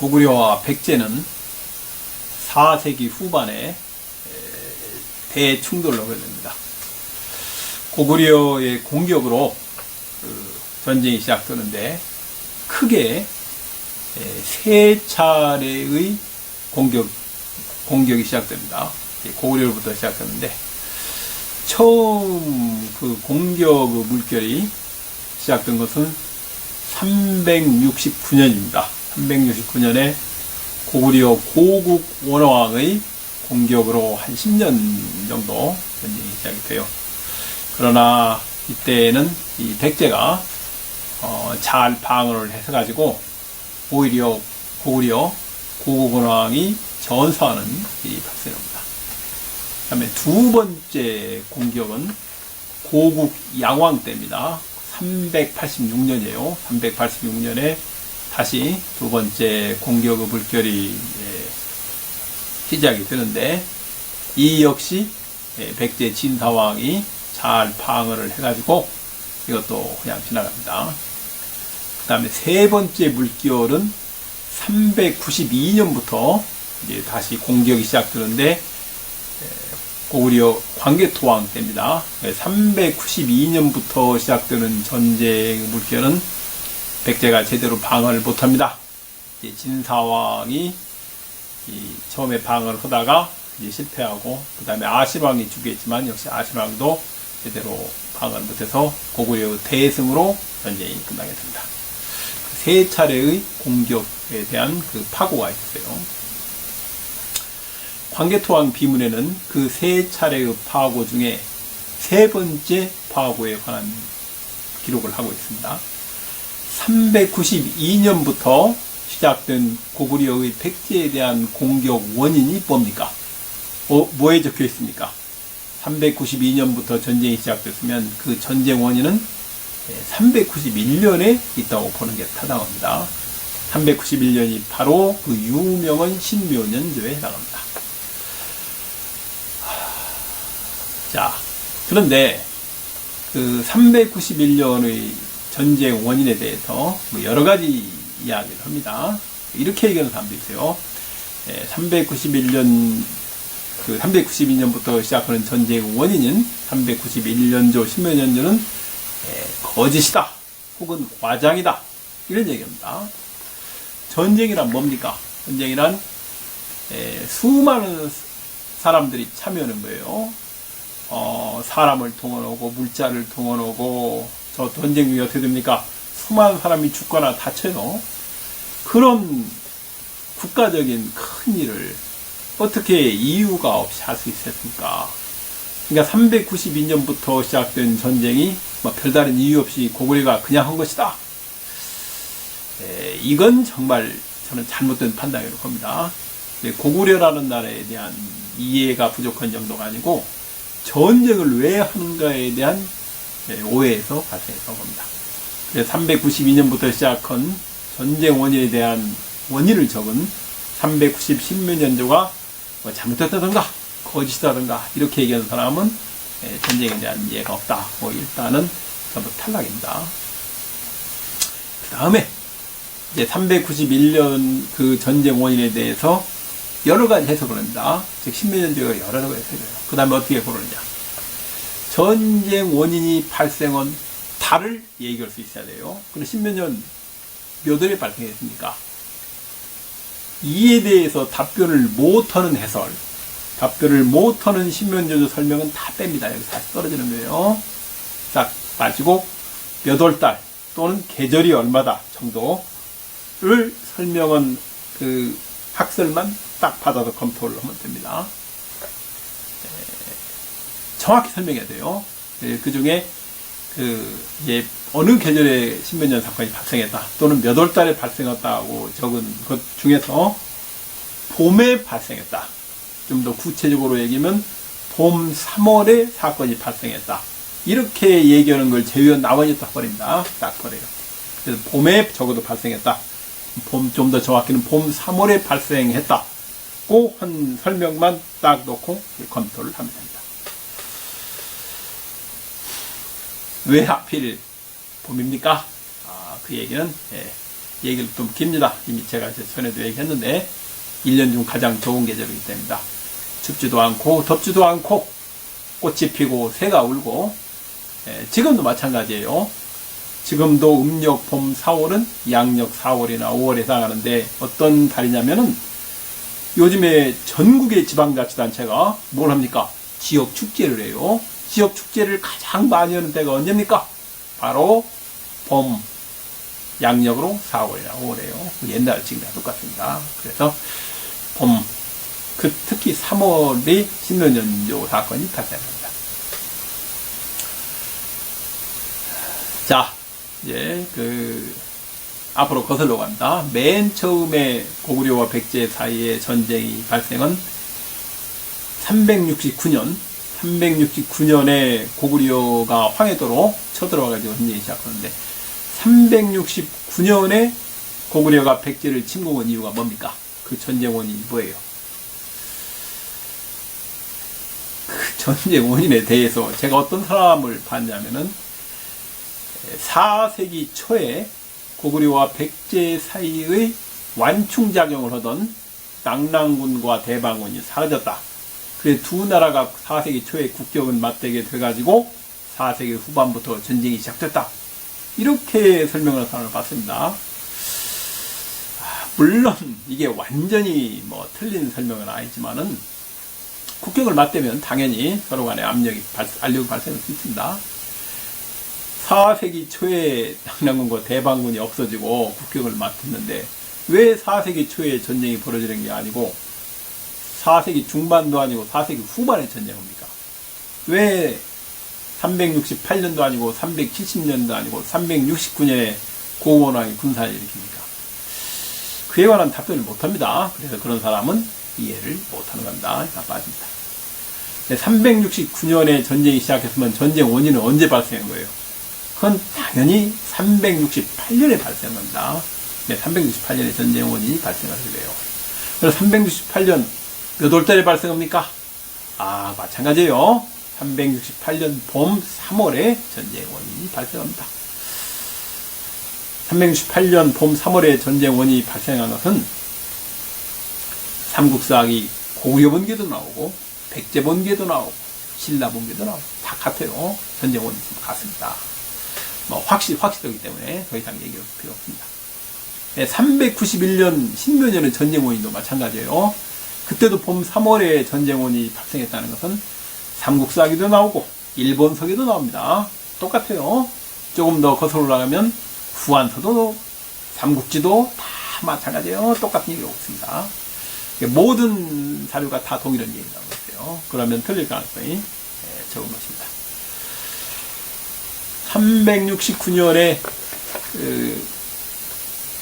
고구려와 백제는 4세기 후반에 대충돌로 벌어집니다. 고구려의 공격으로 전쟁이 시작되는데 크게 세 차례의 공격이 시작됩니다. 고구려로부터 시작했는데 처음 그 공격 물결이 시작된 것은 369년입니다. 369년에 고구려 고국 원왕의 공격으로 한 10년 정도 전쟁이 시작이 돼요. 그러나 이때는 이 백제가 잘 방어를 해서 가지고 오히려 고구려 고국 원왕이 전사하는 일이 발생합니다. 그 다음에 두 번째 공격은 고국 양왕 때입니다. 386년이에요. 386년에 다시 두 번째 공격의 물결이 시작이 되는데 이 역시 백제 진사왕이 잘 방어를 해가지고 이것도 그냥 지나갑니다. 그 다음에 세 번째 물결은 392년부터 이제 다시 공격이 시작되는데 고구려 광개토왕 때입니다. 392년부터 시작되는 전쟁 물결은 백제가 제대로 방어를 못합니다. 진사왕이 처음에 방어를 하다가 이제 실패하고 그 다음에 아실왕이 죽겠지만 역시 아실왕도 제대로 방어를 못해서 고구려의 대승으로 전쟁이 끝나게 됩니다. 세 차례의 공격에 대한 그 파고가 있어요. 광개토왕 비문에는 그 세 차례의 파고 중에 세 번째 파고에 관한 기록을 하고 있습니다. 392년부터 시작된 고구려의 백제에 대한 공격 원인이 뭡니까? 뭐에 적혀 있습니까? 392년부터 전쟁이 시작됐으면 그 전쟁 원인은 391년에 있다고 보는 게 타당합니다. 391년이 바로 그 유명한 신묘년조에 해당합니다. 자, 그런데 그 391년의 전쟁 원인에 대해서 여러 가지 이야기를 합니다. 이렇게 얘기하는 사람도 있어요. 392년부터 시작하는 전쟁 원인인 391년조 신묘년조는 거짓이다 혹은 과장이다 이런 얘기합니다. 전쟁이란 뭡니까? 전쟁이란 수많은 사람들이 참여하는 거예요. 사람을 동원하고 물자를 동원하고 저 전쟁 중에 어떻게 됩니까? 수많은 사람이 죽거나 다쳐요. 그런 국가적인 큰 일을 어떻게 이유가 없이 할 수 있었습니까? 그러니까 392년부터 시작된 전쟁이 별다른 이유 없이 고구려가 그냥 한 것이다. 이건 정말 저는 잘못된 판단이라고 봅니다. 고구려라는 나라에 대한 이해가 부족한 정도가 아니고 전쟁을 왜 하는가에 대한 오해에서 발생했던 겁니다. 그래서 392년부터 시작한 전쟁 원인에 대한 원인을 적은 390신묘년조가 잘못됐다든가 거짓이라든가 이렇게 얘기하는 사람은 전쟁에 대한 이해가 없다. 일단은 전부 탈락입니다. 그 다음에 이제 391년 그 전쟁 원인에 대해서 여러 가지 해석을 합니다. 즉 신묘년조가 여러 가지 해석을 해요. 그 다음에 어떻게 고르느냐? 전쟁 원인이 발생한 달을 얘기할 수 있어야 돼요. 그럼 신묘년 몇 월에 발생했습니까? 이에 대해서 답변을 못하는 해설, 답변을 못하는 신묘년조 설명은 다 뺍니다. 여기 다시 떨어지는 거예요. 딱 빠지고 몇 월달 또는 계절이 얼마다 정도를 설명한 그 학설만 딱 받아서 검토를 하면 됩니다. 정확히 설명해야 돼요. 그 중에 이제 어느 계절에 신묘년 사건이 발생했다 또는 몇 월달에 발생했다고 적은 것 중에서 봄에 발생했다. 좀 더 구체적으로 얘기하면 봄 3월에 사건이 발생했다. 이렇게 얘기하는 걸 제외한 나머지 딱 버립니다. 딱 버려요. 그래서 봄에 적어도 발생했다. 좀 더 정확히는 봄 3월에 발생했다고 한 설명만 딱 놓고 검토를 하면 됩니다. 왜 하필 봄입니까? 그 얘기는 얘기를 좀 깁니다. 이미 제가 전에도 얘기했는데 1년 중 가장 좋은 계절이기 때문이다. 춥지도 않고 덥지도 않고 꽃이 피고 새가 울고 지금도 마찬가지예요. 지금도 음력 봄 4월은 양력 4월이나 5월에 해당하는데 어떤 달이냐면은 요즘에 전국의 지방자치단체가 뭘 합니까? 지역 축제를 해요. 지역 축제를 가장 많이 하는 때가 언제입니까? 바로 봄, 양력으로 4월이나 5월이에요. 옛날 지금이랑 똑같습니다. 그래서 봄, 특히 3월이 신년연조 사건이 발생합니다. 자, 이제 앞으로 거슬러 간다. 맨 처음에 고구려와 백제 사이의 전쟁이 발생은 369년에 고구려가 황해도로 쳐들어와가지고 전쟁이 시작하는데 369년에 고구려가 백제를 침공한 이유가 뭡니까? 그 전쟁 원인이 뭐예요? 그 전쟁 원인에 대해서 제가 어떤 사람을 봤냐면은 4세기 초에 고구려와 백제 사이의 완충작용을 하던 낙랑군과 대방군이 사라졌다. 그래서 두 나라가 4세기 초에 국경을 맞대게 돼가지고 4세기 후반부터 전쟁이 시작됐다. 이렇게 설명을 하는 사람을 봤습니다. 물론 이게 완전히 틀린 설명은 아니지만은 국경을 맞대면 당연히 서로 간에 압력이 발생할 수 있습니다. 4세기 초에 낙랑군과 대방군이 없어지고 국경을 맞췄는데 왜 4세기 초에 전쟁이 벌어지는 게 아니고 4세기 중반도 아니고 4세기 후반에 전쟁입니까? 왜 368년도 아니고 370년도 아니고 369년에 고원왕이 군사를 일으킵니까? 그에 관한 답변을 못합니다. 그래서 그런 사람은 이해를 못하는 겁니다. 다 빠집니다. 369년에 전쟁이 시작했으면 전쟁 원인은 언제 발생한 거예요? 그건 당연히 368년에 발생한 겁니다. 368년에 전쟁 원인이 발생하게 돼요. 그래서 368년 몇 월달에 발생합니까? 마찬가지예요. 368년 봄 3월에 전쟁 원인이 발생합니다. 368년 봄 3월에 전쟁 원인이 발생한 것은 삼국사기 고구려 번개도 나오고 백제 번개도 나오고 신라 번개도 나오고 다 같아요. 전쟁 원인이 같습니다. 확실하기 때문에 더 이상 얘기할 필요 없습니다. 391년 신묘년의 전쟁 원인도 마찬가지예요. 그때도 봄 3월에 전쟁 원인이 발생했다는 것은 삼국사기도 나오고 일본서기도 나옵니다. 똑같아요. 조금 더 거슬러 올라가면 후한서도 삼국지도 다 마찬가지예요. 똑같은 얘기가 없습니다. 모든 자료가 다 동일한 얘기가 나오고 있어요. 그러면 틀릴 가능성이 적은 것입니다. 369년에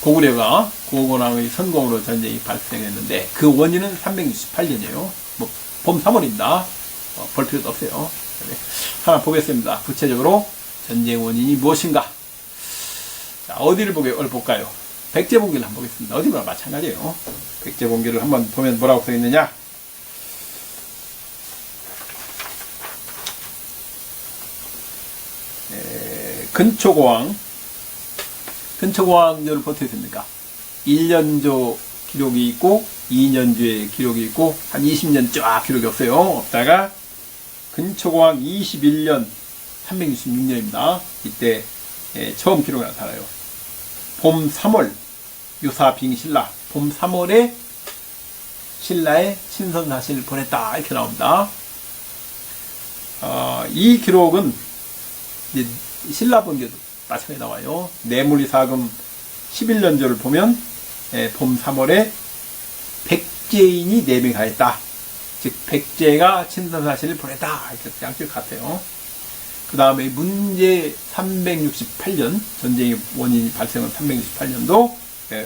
고구려가 고원왕의 성공으로 전쟁이 발생했는데 그 원인은 368년이에요. 봄 3월입니다. 볼 필요도 없어요. 하나 보겠습니다. 구체적으로 전쟁 원인이 무엇인가? 자, 어디를 볼까요? 백제봉기를 한번 보겠습니다. 어디나 마찬가지예요. 백제봉기를 한번 보면 뭐라고 써 있느냐? 근초고왕조를 보태 있습니까? 1년조 기록이 있고 2년조의 기록이 있고 한 20년 쫙 기록이 없어요. 없다가 근초고왕 21년 366년입니다. 이때 처음 기록이 나타나요. 봄 3월 유사빙신라 봄 3월에 신라에 친선사신을 보냈다 이렇게 나옵니다. 이 기록은 이제 신라번개도 마찬가지 나와요. 내물리사금 11년조를 보면 봄 3월에 백제인이 4명이 가했다. 즉 백제가 친선사신을 보냈다. 이렇게 양쪽 같아요. 그 다음에 문제 368년 전쟁의 원인이 발생한 368년도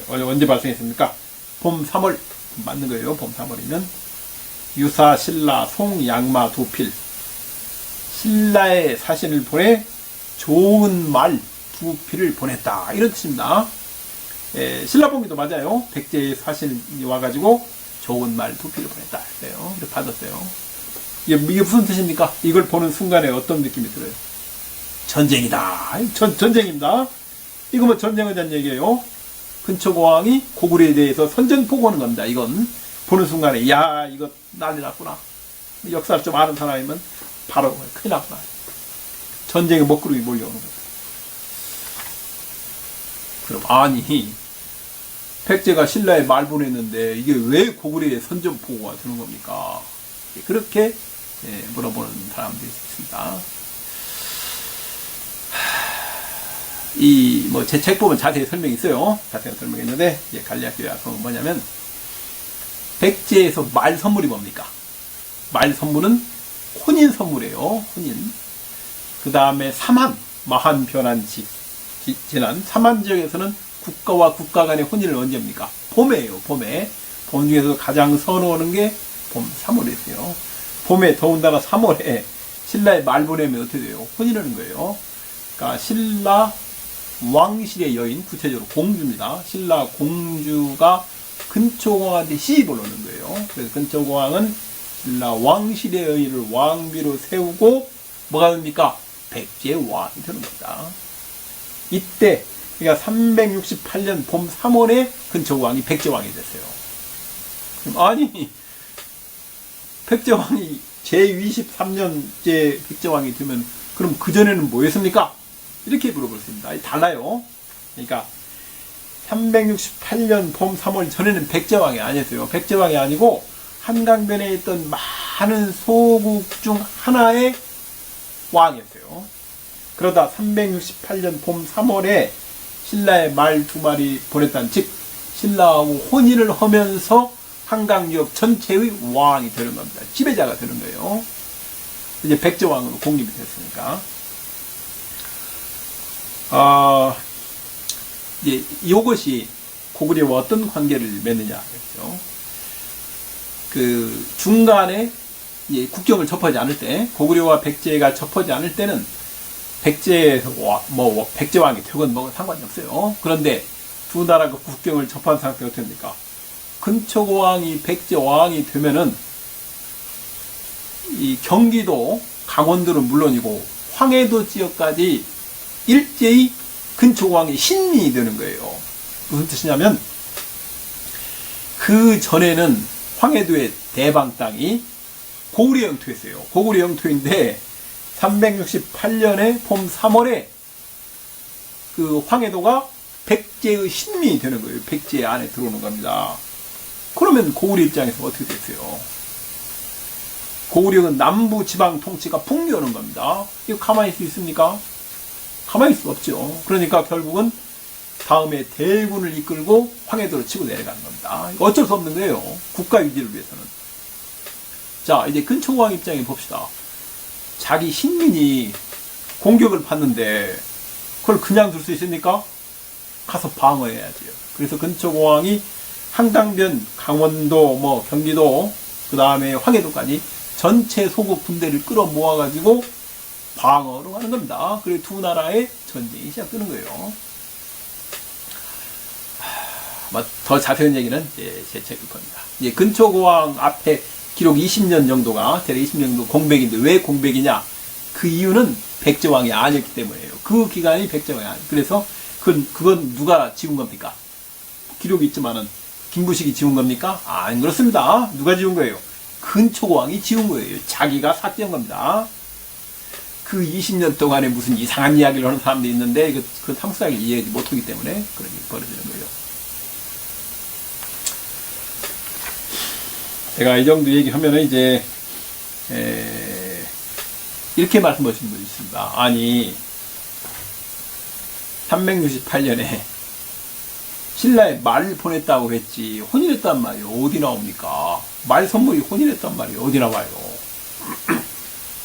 언제 발생했습니까? 봄 3월 맞는 거예요. 봄 3월이면 유사, 신라, 송, 양마, 도필 신라의 사신을 보내 좋은 말 두 필을 보냈다 이런 뜻입니다. 신라봉기도 맞아요. 백제의 사신이 와가지고 좋은 말 두 필을 보냈다 했어요. 이렇게 받았어요. 이게 무슨 뜻입니까? 이걸 보는 순간에 어떤 느낌이 들어요? 전쟁이다. 전쟁입니다. 이거 전쟁에 대한 얘기예요. 근초고왕이 고구려에 대해서 선전포고하는 겁니다. 이건 보는 순간에 야 이거 난리 났구나. 역사를 좀 아는 사람이면 바로 큰일 났구나. 전쟁의 먹구름이 몰려오는 거죠. 그럼 아니 백제가 신라에 말 보냈는데 이게 왜 고구려에 선전포고가 되는 겁니까? 그렇게 물어보는 사람들이 있습니다. 제 책 보면 자세히 설명이 있어요. 자세히 설명했는데, 간략히 요약하면 뭐냐면, 백제에서 말 선물이 뭡니까? 말 선물은 혼인 선물이에요. 혼인. 그 다음에 삼한, 마한, 변한, 지난. 삼한 지역에서는 국가와 국가 간의 혼인을 언제 합니까? 봄에요, 봄에. 봄 중에서 가장 선호하는 게 봄, 3월이었어요. 봄에 더군다나 3월에 신라에 말 보내면 어떻게 돼요? 혼인하는 거예요. 그러니까 신라 왕실의 여인, 구체적으로 공주입니다. 신라 공주가 근초공왕한테 시집을 오는 거예요. 그래서 근초공왕은 신라 왕실의 여인을 왕비로 세우고 뭐가 됩니까? 백제왕이 되는 겁니다. 이때 그러니까 368년 봄 3월에 근초공왕이 백제왕이 됐어요. 그럼 아니 백제왕이 제23년째 백제왕이 되면 그럼 그전에는 뭐였습니까? 이렇게 물어볼 수 있습니다. 달라요. 그러니까 368년 봄 3월 전에는 백제왕이 아니었어요. 백제왕이 아니고 한강변에 있던 많은 소국 중 하나의 왕이었어요. 그러다 368년 봄 3월에 신라의 말 2마리 보냈다는, 즉 신라하고 혼인을 하면서 한강 지역 전체의 왕이 되는 겁니다. 지배자가 되는 거예요. 이제 백제왕으로 공립이 됐으니까. 이제 이것이 고구려와 어떤 관계를 맺느냐 그랬죠. 그 중간에 이제 국경을 접하지 않을 때, 고구려와 백제가 접하지 않을 때는 백제에서 백제왕이 되건 뭐건 상관이 없어요. 그런데 두 나라가 국경을 접한 상태가 어떻게 됩니까? 근초고왕이 백제왕이 되면은 이 경기도, 강원도는 물론이고 황해도 지역까지 일제히 근초고왕이 신민이 되는 거예요. 무슨 뜻이냐면 그 전에는 황해도의 대방 땅이 고구려 영토였어요. 고구려 영토인데 368년에 봄 3월에 그 황해도가 백제의 신민이 되는 거예요. 백제 안에 들어오는 겁니다. 그러면 고구려 입장에서 어떻게 됐어요? 고구려는 남부 지방 통치가 풍요하는 겁니다. 이거 가만히 있을 수 있습니까? 가만히 있을 수 없죠. 그러니까 결국은 다음에 대군을 이끌고 황해도로 치고 내려가는 겁니다. 어쩔 수 없는 거예요. 국가 유지를 위해서는. 자, 이제 근초고왕 입장에 봅시다. 자기 신민이 공격을 받는데 그걸 그냥 둘 수 있습니까? 가서 방어해야죠. 그래서 근초고왕이 한강변, 강원도, 경기도, 그 다음에 황해도까지 전체 소국 군대를 끌어모아가지고 방어로 가는 겁니다. 그리고 두 나라의 전쟁이 시작되는 거예요. 더 자세한 얘기는 제 책일 겁니다. 이제 근초고왕 앞에 기록 20년 정도가 대략 20년 정도 공백인데 왜 공백이냐? 그 이유는 백제왕이 아니었기 때문이에요. 그 기간이 백제왕이 아니에요. 그래서 그건 누가 지은 겁니까? 기록이 있지만은 김부식이 지은 겁니까? 아니 그렇습니다. 누가 지은 거예요? 근초고왕이 지은 거예요. 자기가 삭제한 겁니다. 그 20년 동안에 무슨 이상한 이야기를 하는 사람도 있는데 그 탐구하기 이해하지 못하기 때문에 그런 일이 벌어지는 거예요. 제가 이 정도 얘기하면은 이제 이렇게 말씀하시는 분이 있습니다. 아니 368년에 신라에 말을 보냈다고 했지 혼인했단 말이에요. 어디 나옵니까? 말 선물이 혼인했단 말이에요. 어디 나와요?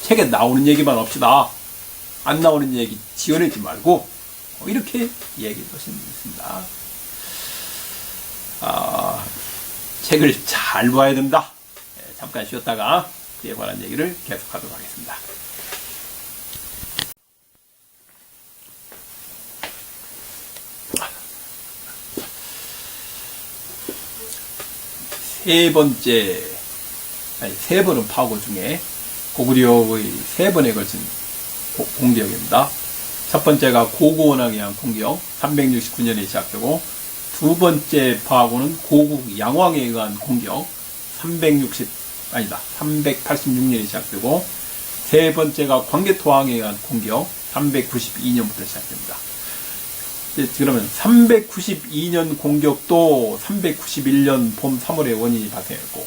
책에 나오는 얘기만 합시다. 안 나오는 얘기 지어내지 말고 이렇게 얘기해 보시는 분이 있습니다. 책을 잘 봐야 된다. 잠깐 쉬었다가 그에 관한 얘기를 계속하도록 하겠습니다. 세 번은 파고 중에 고구려의 3번에 걸친 공격입니다. 첫 번째가 고고원왕에 의한 공격, 369년에 시작되고, 두 번째 파하고는 고국 양왕에 의한 공격 386년이 시작되고, 세 번째가 광개토왕에 의한 공격 392년부터 시작됩니다. 그러면 392년 공격도 391년 봄 3월에 원인이 발생했고,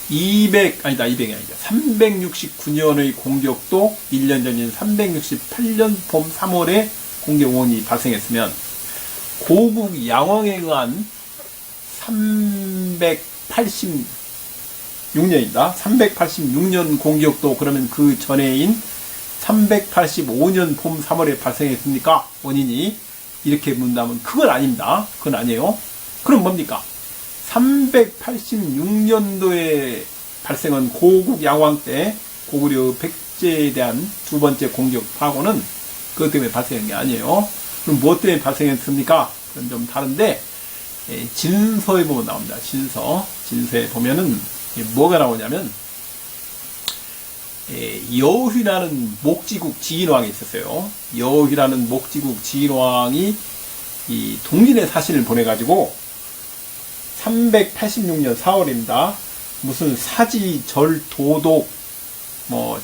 369년의 공격도 1년 전인 368년 봄 3월에 공격 원인이 발생했으면, 고국 양왕에 의한 386년입니다. 386년 공격도 그러면 그 전해인 385년 봄 3월에 발생했습니까? 원인이 이렇게 묻는다면 그건 아닙니다. 그건 아니에요. 그럼 뭡니까? 386년도에 발생한 고국 양왕 때 고구려 백제에 대한 두 번째 공격 파고는 그것 때문에 발생한 게 아니에요. 그럼 무엇 때문에 발생했습니까? 그건 좀 다른데, 진서에 보면 나옵니다. 진서에 보면은 뭐가 나오냐면, 여휘라는 목지국 지인왕이 있었어요. 여휘라는 목지국 지인왕이 이 동진의 사신을 보내가지고 386년 4월입니다. 무슨 사지, 절, 도독,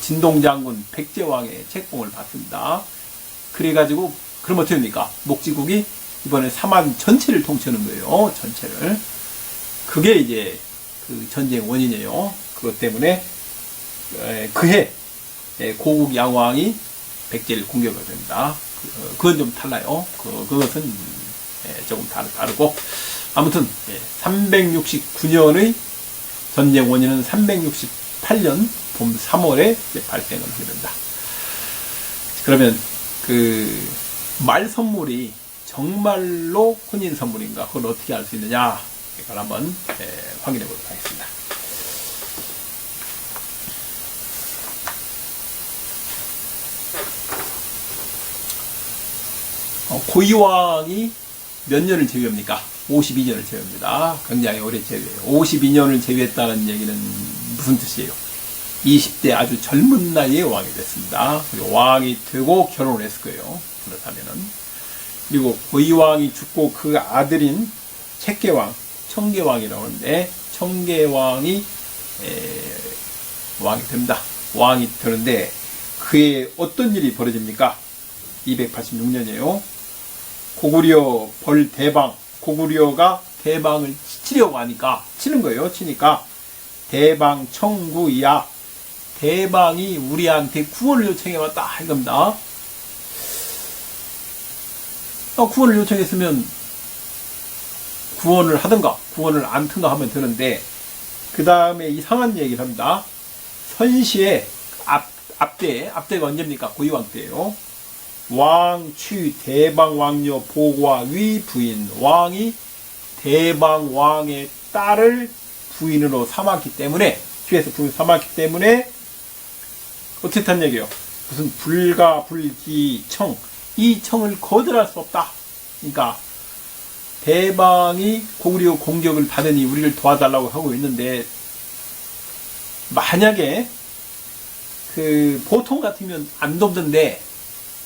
진동장군, 백제왕의 책봉을 받습니다. 그래가지고 그럼 어떻게 됩니까? 목지국이 이번에 삼한 전체를 통치하는 거예요. 전체를. 그게 이제 그 전쟁 원인이에요. 그것 때문에 그해 고국 양왕이 백제를 공격을 됩니다. 그건 좀 달라요. 그것은 조금 다르고, 아무튼 369년의 전쟁 원인은 368년 봄 3월에 발생을 하게 된다. 그러면 그 말 선물이 정말로 혼인 선물인가? 그걸 어떻게 알 수 있느냐? 이걸 한번 확인해 보도록 하겠습니다. 고이왕이 몇 년을 제위합니까? 52년을 제위합니다. 굉장히 오래 제위해요. 52년을 제위했다는 얘기는 무슨 뜻이에요? 20대 아주 젊은 나이에 왕이 됐습니다. 그리고 왕이 되고 결혼을 했을 거예요. 그렇다면은. 그리고 고이왕이 죽고 그 아들인 책계왕, 청계왕이라고 하는데, 청계왕이 왕이 됩니다. 왕이 되는데 그에 어떤 일이 벌어집니까? 286년이에요. 고구려 벌대방, 고구려가 대방을 치려고 하니까, 치는 거예요. 치니까 대방 청구야, 대방이 우리한테 구원을 요청해왔다 이겁니다. 구원을 요청했으면 구원을 하든가 구원을 안 하든가 하면 되는데, 그 다음에 이상한 얘기를 합니다. 선시의 앞대가 언제입니까? 고이왕 때예요. 왕, 취, 대방왕녀, 보고와 위 부인, 왕이 대방왕의 딸을 부인으로 삼았기 때문에, 취해서 부인 삼았기 때문에 어떻게 탄 얘기예요? 무슨 불가, 불기, 청, 이 청을 거절할 수 없다. 그러니까 대방이 고구려 공격을 받으니 우리를 도와달라고 하고 있는데, 만약에 보통 같으면 안 돕는데,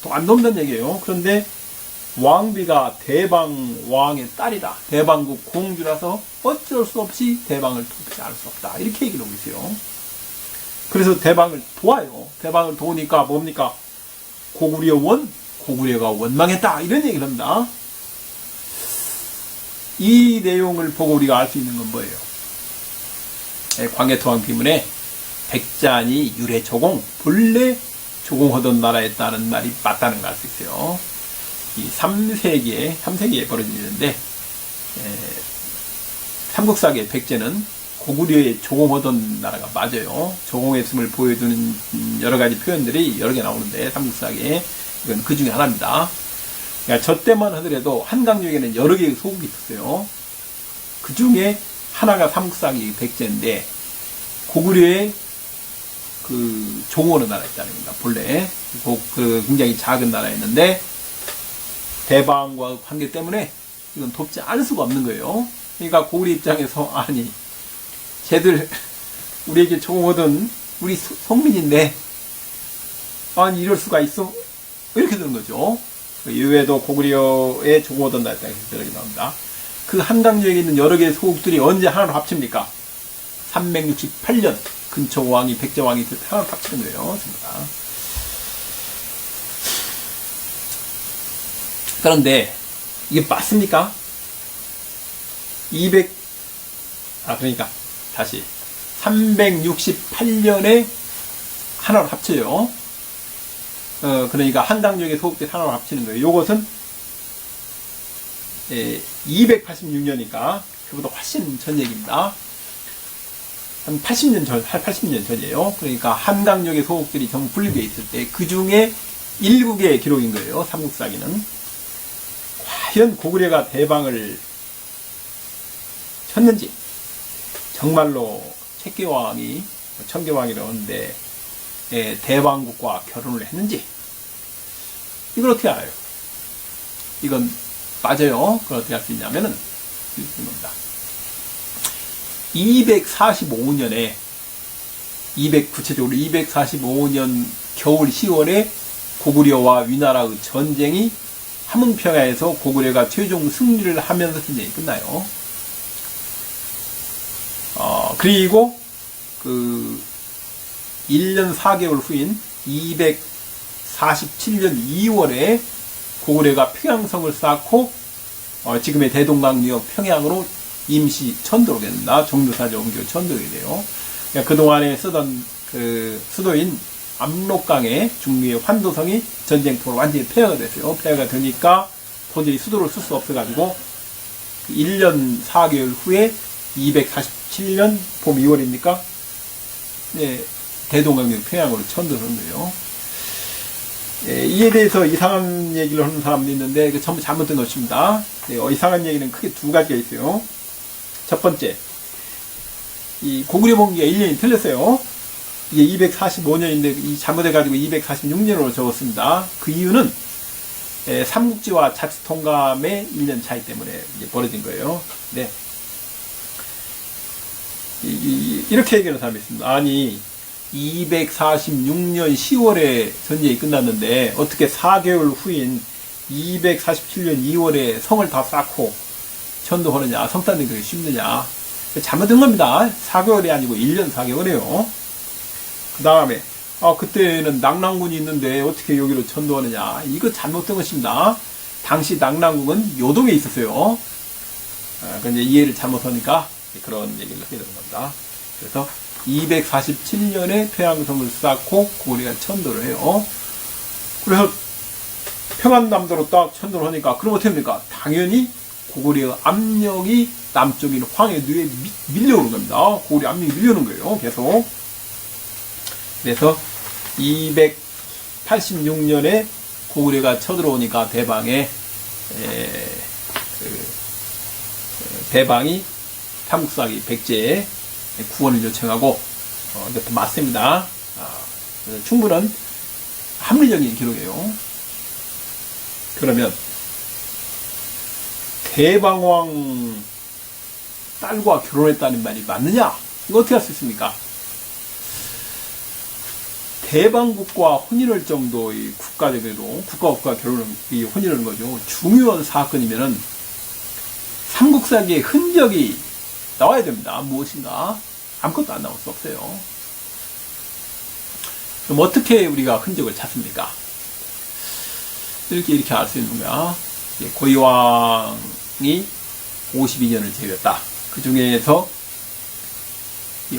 또 안 돕는 얘기예요. 그런데 왕비가 대방 왕의 딸이다, 대방국 공주라서 어쩔 수 없이 대방을 돕지 않을 수 없다, 이렇게 얘기를 하고 있어요. 그래서 대방을 도와요. 대방을 도우니까 뭡니까? 고구려가 원망했다, 이런 얘기를 합니다. 이 내용을 보고 우리가 알 수 있는 건 뭐예요? 광개토왕 비문에 백잔이 유래 조공, 본래 조공하던 나라였다는 말이 맞다는 걸 알 수 있어요. 이 3세기에 벌어진 일인데, 삼국사기의 백제는 고구려에 조공하던 나라가 맞아요. 조공했음을 보여주는 여러 가지 표현들이 여러 개 나오는데, 삼국사기에 이건 그 중에 하나입니다. 그러니까 저 때만 하더라도 한강역에는 여러 개의 소국이 있었어요. 그 중에 하나가 삼국사기 백제인데, 고구려에 조공하는 나라였다는 겁니다. 본래 굉장히 작은 나라였는데 대방과 관계 때문에 이건 돕지 않을 수가 없는 거예요. 그러니까 고구려 입장에서, 아니 쟤들 우리에게 조공하던 우리 성민인데 아니 이럴 수가 있어? 이렇게 되는 거죠. 이외에도 고구려에 조공하던 나라였다는 생각이 나옵니다. 그 한강역에 있는 여러 개의 소국들이 언제 하나로 합칩니까? 368년 근초왕이 백제왕이 하나로 합치는 거예요. 전부 다. 그런데 이게 맞습니까? 그러니까 다시 368년에 하나로 합쳐요. 그러니까 한강역의 소국들이 하나로 합치는 거예요. 요것은 286년이니까 그보다 훨씬 전 얘기입니다. 한 80년 전이에요. 그러니까 한강역의 소국들이 전부 분리되어 있을 때 그 중에 7개의 기록인 거예요. 삼국사기는. 과연 고구려가 대방을 쳤는지, 정말로 책계왕이 청계왕이라고 하는데 대방국과 결혼을 했는지, 이걸 어떻게 알아요? 이건 맞아요. 그걸 어떻게 할 수 있냐면은 이런 겁니다. 245년에 구체적으로 245년 겨울 10월에 고구려와 위나라의 전쟁이 함흥평야에서 고구려가 최종 승리를 하면서 전쟁이 끝나요. 그리고 그 1년 4개월 후인 247년 2월에 고구려가 평양성을 쌓고 지금의 대동강역 평양으로 임시 천도로 됩니다. 종묘사제 옮겨 천도가 돼요. 그러니까 그동안에 쓰던 그 수도인 압록강의 중미의 환도성이 전쟁터로 완전히 폐허가 됐어요. 폐허가 되니까 도저히 수도를 쓸 수 없어가지고 1년 4개월 후에 247년 봄 2월입니까? 네, 대동강역 평양으로 천도하는 거예요. 이에 대해서 이상한 얘기를 하는 사람도 있는데 그 전부 잘못된 것입니다. 이상한 얘기는 크게 두 가지가 있어요. 첫 번째, 이 고구려 봉기가 1년이 틀렸어요. 이게 245년인데 이 잘못해가지고 246년으로 적었습니다. 그 이유는 삼국지와 자치통감의 1년 차이 때문에 이제 벌어진 거예요. 네. 이렇게 얘기하는 사람이 있습니다. 아니 246년 10월에 전쟁이 끝났는데 어떻게 4개월 후인 247년 2월에 성을 다 쌓고 천도하느냐, 성 쌓는 게 쉽느냐. 잘못된 겁니다. 4개월이 아니고 1년 4개월이에요. 그 다음에 그때는 낙랑군이 있는데 어떻게 여기로 천도하느냐. 이거 잘못된 것입니다. 당시 낙랑군은 요동에 있었어요. 근데 이해를 잘못하니까 그런 얘기를 하게 되는 겁니다. 그래서 247년에 평양성을 쌓고 고구려가 천도를 해요. 그래서 평안남도로 딱 천도를 하니까 그럼 어떻게 됩니까? 당연히 고구려 압력이 남쪽인 황해도에 밀려오는 겁니다. 고구려 압력이 밀려오는 거예요. 계속. 그래서 286년에 고구려가 쳐들어오니까 대방이 삼국사기 백제에 구원을 요청하고 이것도 맞습니다. 충분한 합리적인 기록이에요. 그러면 대방왕 딸과 결혼했다는 말이 맞느냐? 이거 어떻게 할 수 있습니까? 대방국과 혼인할 정도의 국가적으로 국가와 결혼이 혼인하는 거죠. 중요한 사건이면은 삼국사기의 흔적이 나와야 됩니다. 무엇인가? 아무것도 안 나올 수 없어요. 그럼 어떻게 우리가 흔적을 찾습니까? 이렇게 알 수 있는 거야. 고이왕이 52년을 제외했다. 그 중에서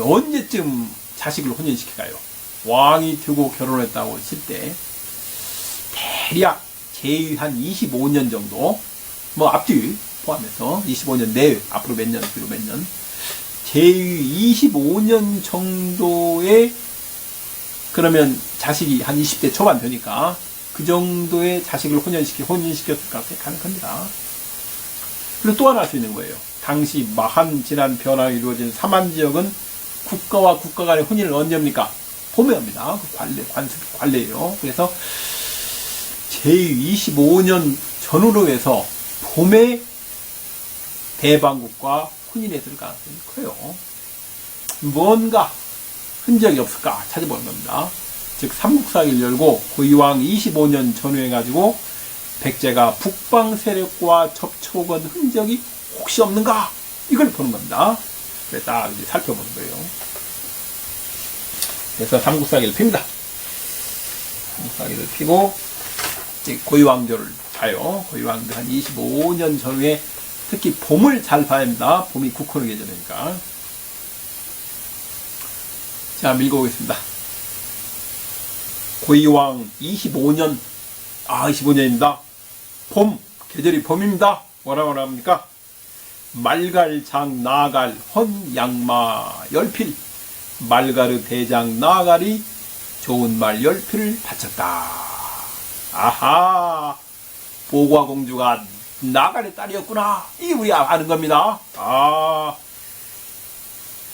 언제쯤 자식을 혼인시켜가요? 왕이 되고 결혼했다고 했을 때 대략 제위 한 25년 정도, 뭐 앞뒤 포함해서 25년 내외, 앞으로 몇 년, 뒤로 몇 년, 제위 25년 정도의, 그러면 자식이 한 20대 초반 되니까 그 정도의 자식을 혼인시켰을까 생각합니다. 그리고 또 하나 할 수 있는 거예요. 당시 마한 진한 변화가 이루어진 삼한 지역은 국가와 국가 간의 혼인을 언제 합니까? 봄에 합니다. 관례예요. 그래서 제25년 전후로 해서 봄에 대방국과 혼인했을 가능성이 커요. 뭔가 흔적이 없을까 찾아보는 겁니다. 즉 삼국사기를 열고 고이왕 25년 전후해 가지고 백제가 북방 세력과 접촉한 흔적이 혹시 없는가? 이걸 보는 겁니다. 그래서 딱 이제 살펴보는 거예요. 그래서 삼국사기를 핍니다. 삼국사기를 피고 고유왕조를 봐요. 고유왕조 한 25년 전후에 특히 봄을 잘 봐야 합니다. 봄이 국호는 계절이니까. 자, 읽어보겠습니다. 고유왕 25년, 25년입니다. 봄, 계절이 봄입니다. 뭐라고 합니까? 말갈장 나갈 헌 양마 열필, 말가르 대장 나갈이 좋은 말 열필을 바쳤다. 아하, 보과공주가 나갈의 딸이었구나. 이게 우리가 아는 겁니다.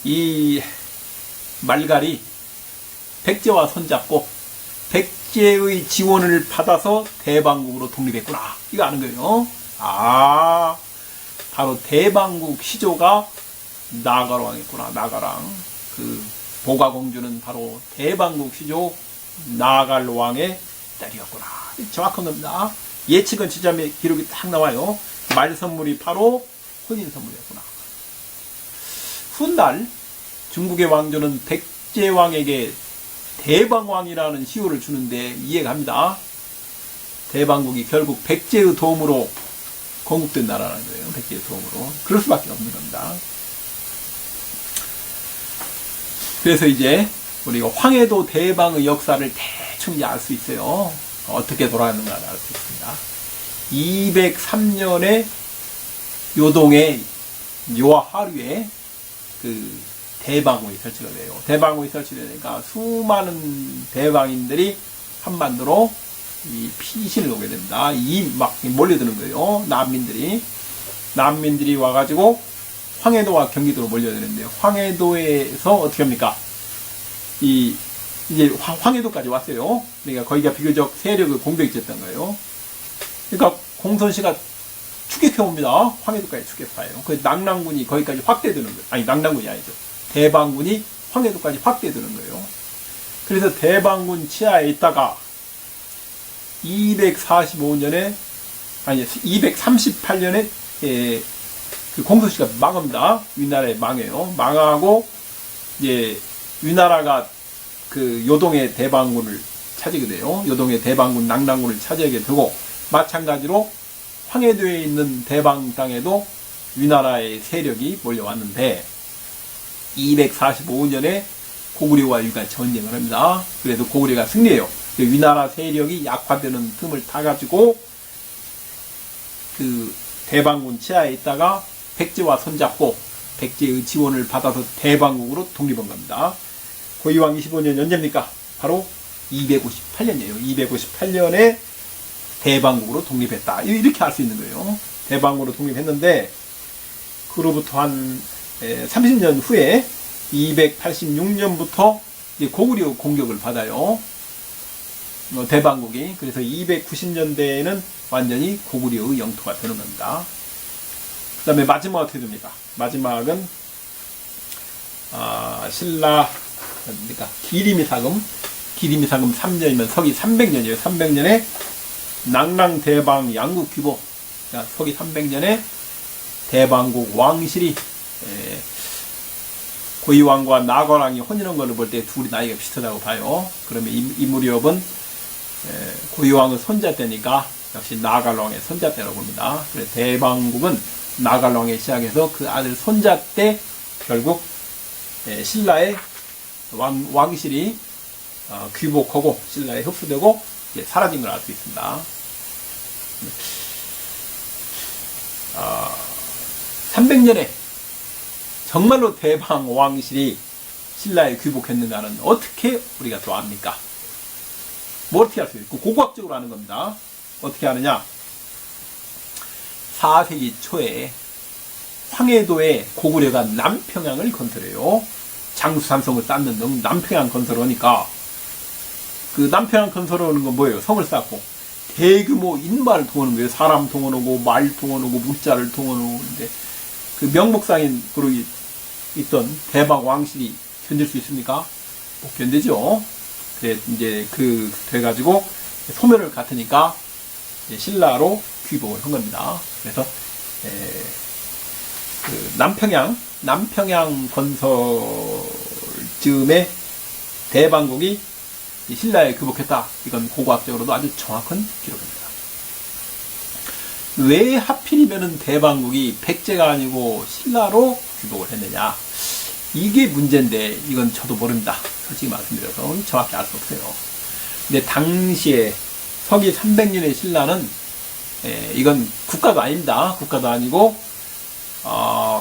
이 말갈이 백제와 손잡고 백제의 지원을 받아서 대방국으로 독립했구나. 이거 아는 거예요. 바로 대방국 시조가 나갈왕이구나. 나갈왕. 그 보가공주는 바로 대방국 시조 나갈왕의 딸이었구나. 정확한 겁니다. 예측은 지점에 기록이 딱 나와요. 말 선물이 바로 혼인 선물이었구나. 훗날 중국의 왕조는 백제왕에게 대방왕이라는 시호를 주는데 이해가 합니다. 대방국이 결국 백제의 도움으로 건국된 나라라는 거예요. 백제의 도움으로. 그럴 수밖에 없는 겁니다. 그래서 이제 우리가 황해도 대방의 역사를 대충 이제 알 수 있어요. 어떻게 돌아가는가를 알 수 있습니다. 203년에 요동의 요하루에 그 대방국이 설치가 돼요. 대방국이 설치되니까 수많은 대방인들이 한반도로 이 피신을 오게 됩니다. 막 몰려드는 거예요. 난민들이 와가지고 황해도와 경기도로 몰려드는데요. 황해도에서 어떻게 합니까? 이제 황해도까지 왔어요. 그러니까 거기가 비교적 세력을 공격했던 거예요. 그러니까 공손씨가 추격해옵니다. 황해도까지 추격해요. 그 낙랑군이 거기까지 확대되는 거예요. 아니, 낙랑군이 아니죠. 대방군이 황해도까지 확대되는 거예요. 그래서 대방군 치하에 있다가 238년에 그 공손씨가 망합니다. 위나라에 망해요. 망하고 이제 위나라가 그 요동의 대방군을 차지하게 돼요. 요동의 대방군 낙랑군을 차지하게 되고, 마찬가지로 황해도에 있는 대방 땅에도 위나라의 세력이 몰려왔는데 245년에 고구려와 유가 전쟁을 합니다. 그래서 고구려가 승리해요. 위나라 세력이 약화되는 틈을 타가지고 그 대방군 치하에 있다가 백제와 손잡고 백제의 지원을 받아서 대방국으로 독립한 겁니다. 고유왕 25년 언제입니까? 바로 258년이에요. 258년에 대방국으로 독립했다. 이렇게 알 수 있는 거예요. 대방국으로 독립했는데 그로부터 한 30년 후에 286년부터 고구려 공격을 받아요. 대방국이. 그래서 290년대에는 완전히 고구려의 영토가 되는 겁니다. 그 다음에 마지막 어떻게 됩니까? 마지막은 신라 기리미사금 3년이면 서기 300년이에요. 300년에 낙랑대방 양국규보, 서기 300년에 대방국 왕실이 고이왕과 나거랑이 혼인한 것을 볼 때 둘이 나이가 비슷하다고 봐요. 그러면 이 무렵은 고이왕의 손자 때니까 역시 나갈왕의 손자 때라고 봅니다. 그래서 대방국은 나갈왕에 시작해서 그 아들 손자 때 결국 신라의 왕실이 귀복하고 신라에 흡수되고 사라진 걸 알 수 있습니다. 300년에 정말로 대방 왕실이 신라에 귀복했는가는 어떻게 우리가 또 압니까? 뭐 어떻게 할 수 있고 고고학적으로 하는 겁니다. 어떻게 하느냐? 4세기 초에 황해도에 고구려가 남평양을 건설해요. 장수산성을 쌓는 등 남평양 건설을 하니까 그 남평양 건설을 하는 건 뭐예요? 성을 쌓고 대규모 인마를 동원하는 거예요. 사람 동원하고 말 동원하고 물자를 동원하는데 그 명목상인 그룹이 있던 대방 왕실이 견딜 수 있습니까? 못 견디죠. 그래 이제 돼가지고 소멸을 갖으니까 신라로 귀복을 한 겁니다. 그래서 그 남평양 건설쯤에 대방국이 신라에 귀복했다. 이건 고고학적으로도 아주 정확한 기록입니다. 왜 하필이면은 대방국이 백제가 아니고 신라로 귀복을 했느냐? 이게 문제인데 이건 저도 모릅니다. 솔직히 말씀드려서 정확히 알 수 없어요. 근데 당시에 서기 300년의 신라는 이건 국가도 아닙니다. 국가도 아니고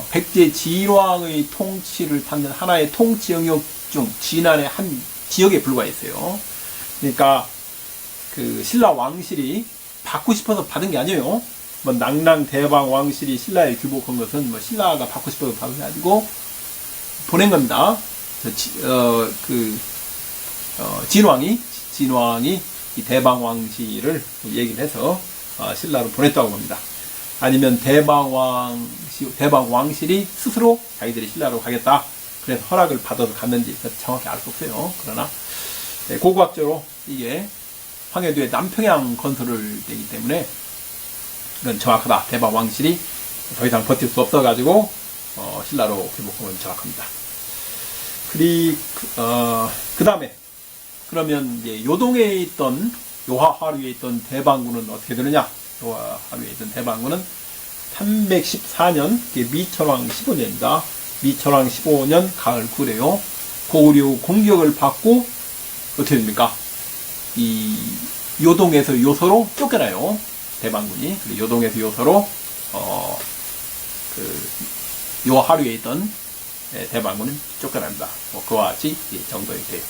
백제 진왕의 통치를 받는 하나의 통치 영역 중 진안의 한 지역에 불과했어요. 그러니까 그 신라 왕실이 받고 싶어서 받은 게 아니에요. 뭐 낭랑 대방 왕실이 신라에 귀복한 것은 뭐 신라가 받고 싶어서 받은 게 아니고 보낸 겁니다. 진왕이 이 대방 왕실을 얘기를 해서 신라로 보냈다고 합니다. 아니면 대방 왕실이 스스로 자기들이 신라로 가겠다. 그래서 허락을 받아서 갔는지 정확히 알 수 없어요. 그러나 고고학적으로 이게 황해도의 남평양 건설을 되기 때문에 이건 정확하다. 대방 왕실이 더 이상 버틸 수 없어가지고 신라로 귀복한 건 정확합니다. 그 다음에 그러면 이제 요동에 있던 요하하류에 있던 대방군은 어떻게 되느냐? 요하하류에 있던 대방군은 314년 미천왕 15년입니다. 미천왕 15년 가을 구래요. 고구려 공격을 받고 어떻게 됩니까? 이 요동에서 요서로 쫓겨나요. 대방군이. 요동에서 요서로 요하류에 있던 대방군은 쫓겨납니다. 그와 같이 정도이 돼요.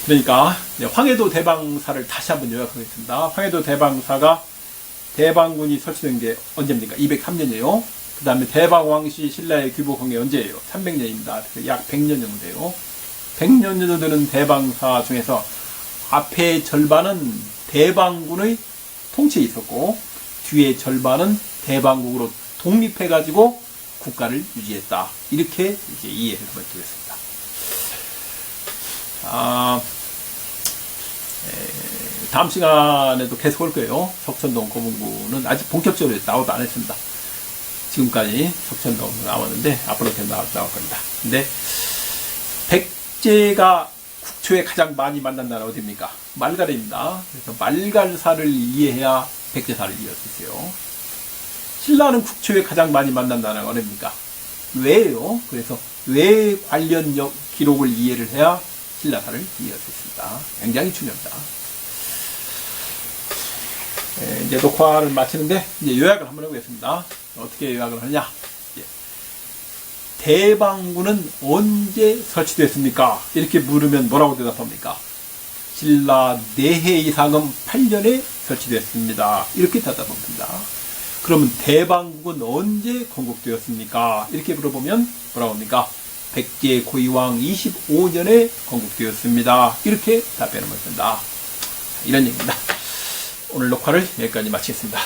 그러니까 황해도 대방사를 다시 한번 요약하겠습니다. 황해도 대방사가 대방군이 설치된 게 언제입니까? 203년이에요. 그 다음에 대방왕씨 신라에 귀복한 게 언제예요? 300년입니다. 약 100년 정도 돼요. 100년 정도 되는 대방사 중에서 앞에 절반은 대방군의 통치에 있었고 뒤에 절반은 대방국으로 독립해가지고 국가를 유지했다. 이렇게 이제 이해를 하면 되겠습니다. 다음 시간에도 계속 올 거예요. 석천동 고문군은 아직 본격적으로 나오도 안 했습니다. 지금까지 석천동 나왔는데 앞으로 계속 나올 겁니다. 근데 백제가 국초에 가장 많이 만난 나라 어디입니까? 말갈입니다. 그래서 말갈사를 이해해야 백제사를 이해할 수 있어요. 신라는 국초에 가장 많이 만난 나라가 어디입니까? 왜요? 그래서 왜 관련 기록을 이해를 해야 신라사를 이해할 수 있습니다. 굉장히 중요합니다. 이제 녹화를 마치는데 이제 요약을 한번 해보겠습니다. 어떻게 요약을 하느냐? 대방군은 언제 설치됐습니까? 이렇게 물으면 뭐라고 대답합니까? 신라 내해 이상은 8년에 설치됐습니다. 이렇게 대답합니다. 그러면 대방국은 언제 건국되었습니까? 이렇게 물어보면 뭐라고 합니까? 백제 고이왕 25년에 건국되었습니다. 이렇게 답변을 합니다. 이런 얘기입니다. 오늘 녹화를 여기까지 마치겠습니다.